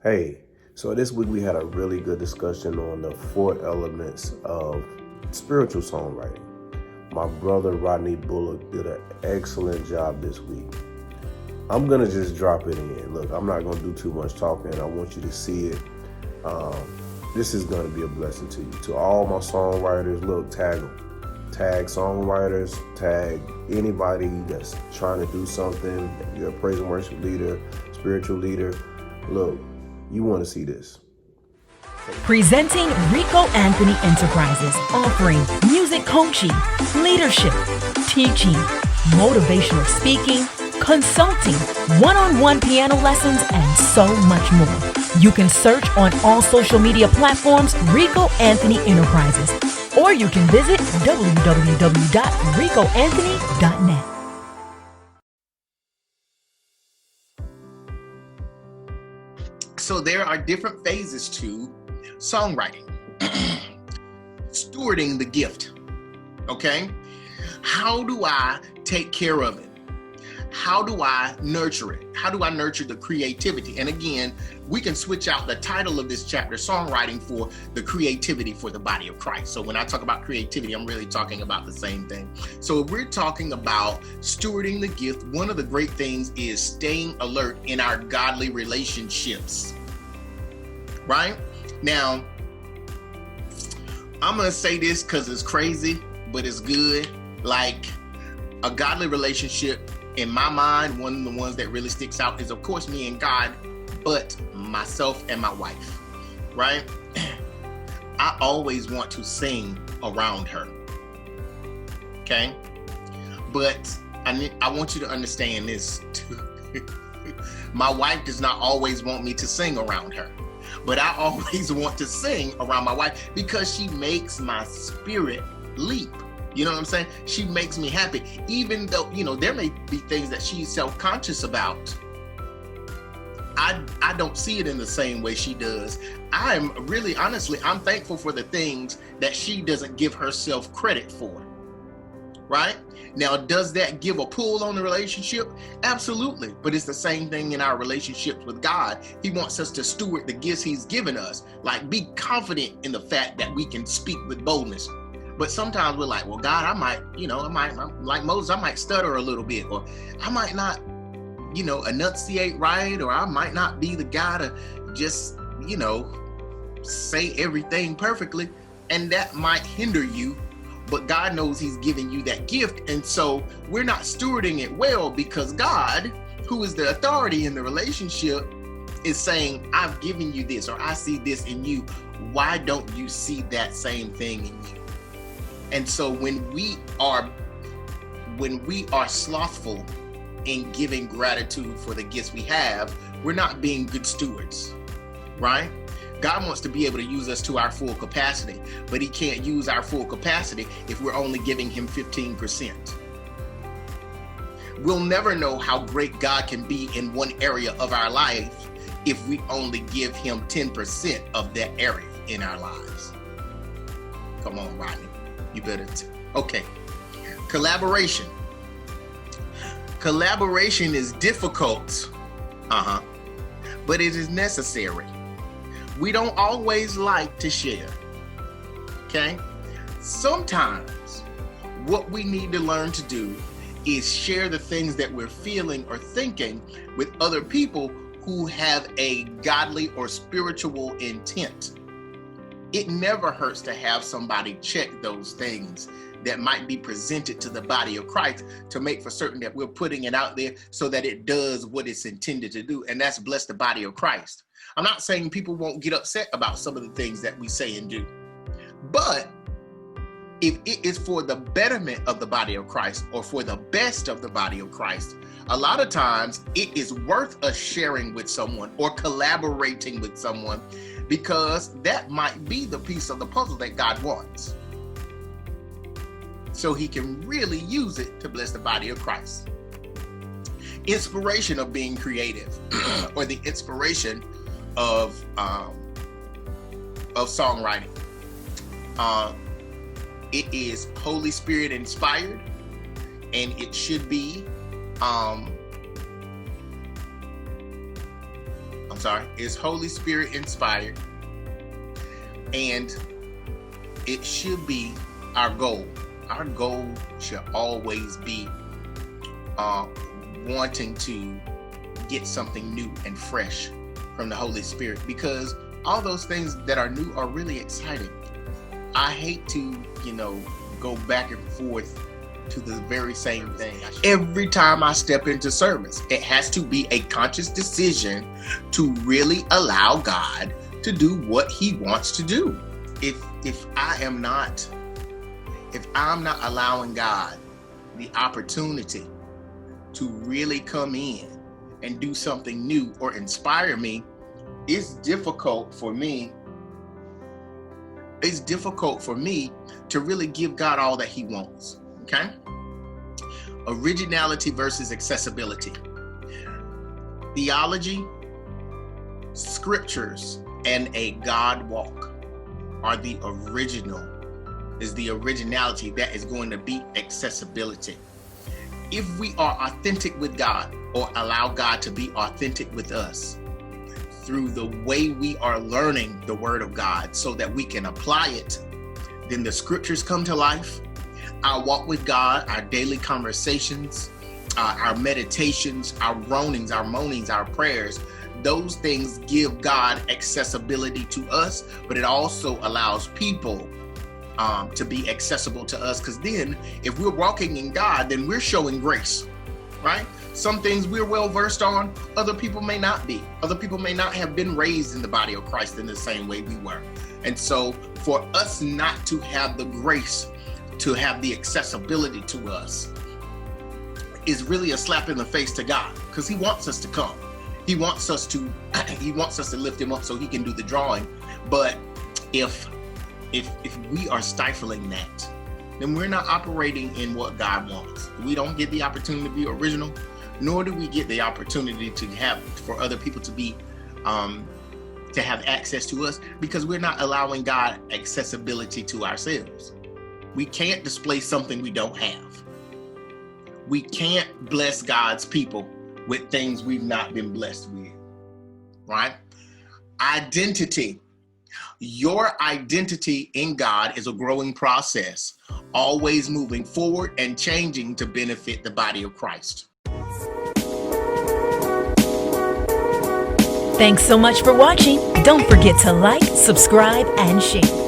Hey, so this week we had a really good discussion on the 4 elements of spiritual songwriting. My brother Rodney Bullock did an excellent job this week. I'm gonna just drop it in. Look, I'm not gonna do too much talking. I want you to see it. This is gonna be a blessing to you. To all my songwriters, look, tag them. Tag songwriters, tag anybody that's trying to do something. You're a praise and worship leader, spiritual leader. Look, you want to see this. Presenting Rico Anthony Enterprises, offering music coaching, leadership, teaching, motivational speaking, consulting, one-on-one piano lessons, and so much more. You can search on all social media platforms Rico Anthony Enterprises, or you can visit www.ricoanthony.net. So there are different phases to songwriting. Stewarding the gift, okay? How do I take care of it? How do I nurture it? How do I nurture the creativity? And again, we can switch out the title of this chapter, Songwriting, for the creativity for the body of Christ. So when I talk about creativity, I'm really talking about the same thing. So if we're talking about stewarding the gift, one of the great things is staying alert in our godly relationships, right? Now, I'm going to say this because it's crazy, but it's good. Like a godly relationship, in my mind, one of the ones that really sticks out is, of course, me and God, but myself and my wife, right? I always want to sing around her, okay? But I want you to understand this too. My wife does not always want me to sing around her, but I always want to sing around my wife because she makes my spirit leap. You know what I'm saying? She makes me happy, even though, there may be things that she's self-conscious about. I don't see it in the same way she does. I'm thankful for the things that she doesn't give herself credit for, right? Now, does that give a pull on the relationship? Absolutely. But it's the same thing in our relationships with God. He wants us to steward the gifts he's given us, like be confident in the fact that we can speak with boldness. But sometimes we're like, well, God, I'm like Moses, I might stutter a little bit, or I might not, enunciate right, or I might not be the guy to just, say everything perfectly. And that might hinder you, but God knows he's giving you that gift. And so we're not stewarding it well because God, who is the authority in the relationship, is saying, I've given you this, or I see this in you. Why don't you see that same thing in you? And so when we are slothful in giving gratitude for the gifts we have, we're not being good stewards, right? God wants to be able to use us to our full capacity, but he can't use our full capacity if we're only giving him 15%. We'll never know how great God can be in one area of our life if we only give him 10% of that area in our lives. Come on, Rodney. You better. Okay. Collaboration. Collaboration is difficult, but it is necessary. We don't always like to share, okay? Sometimes what we need to learn to do is share the things that we're feeling or thinking with other people who have a godly or spiritual intent. It never hurts to have somebody check those things that might be presented to the body of Christ to make for certain that we're putting it out there so that it does what it's intended to do, and that's bless the body of Christ. I'm not saying people won't get upset about some of the things that we say and do, but if it is for the betterment of the body of Christ or for the best of the body of Christ, a lot of times it is worth us sharing with someone or collaborating with someone, because that might be the piece of the puzzle that God wants, so he can really use it to bless the body of Christ. Inspiration of being creative or the inspiration of songwriting. It is Holy Spirit inspired, and it should be I'm is Holy Spirit inspired, and it should be our goal. Our goal should always be wanting to get something new and fresh from the Holy Spirit, because all those things that are new are really exciting. I hate to, go back and forth to the very same thing. Every time I step into service, it has to be a conscious decision to really allow God to do what he wants to do. If I'm not allowing God the opportunity to really come in and do something new or inspire me, it's difficult for me to really give God all that he wants. Okay? Originality versus accessibility. Theology, scriptures, and a God walk are the originality that is going to beat accessibility. If we are authentic with God, or allow God to be authentic with us through the way we are learning the word of God so that we can apply it, then the scriptures come to life. Our walk with God, our daily conversations, our meditations, our groanings, our moanings, our prayers, those things give God accessibility to us, but it also allows people to be accessible to us, because then if we're walking in God, then we're showing grace, right? Some things we're well versed on, other people may not be. Other people may not have been raised in the body of Christ in the same way we were. And so for us not to have the grace to have the accessibility to us is really a slap in the face to God, because he wants us to come. He wants us to lift him up so he can do the drawing. But if we are stifling that, then we're not operating in what God wants. We don't get the opportunity to be original, nor do we get the opportunity for other people to be to have access to us, because we're not allowing God accessibility to ourselves. We can't display something we don't have. We can't bless God's people with things we've not been blessed with, right? Identity. Your identity in God is a growing process, always moving forward and changing to benefit the body of Christ. Thanks so much for watching. Don't forget to like, subscribe, and share.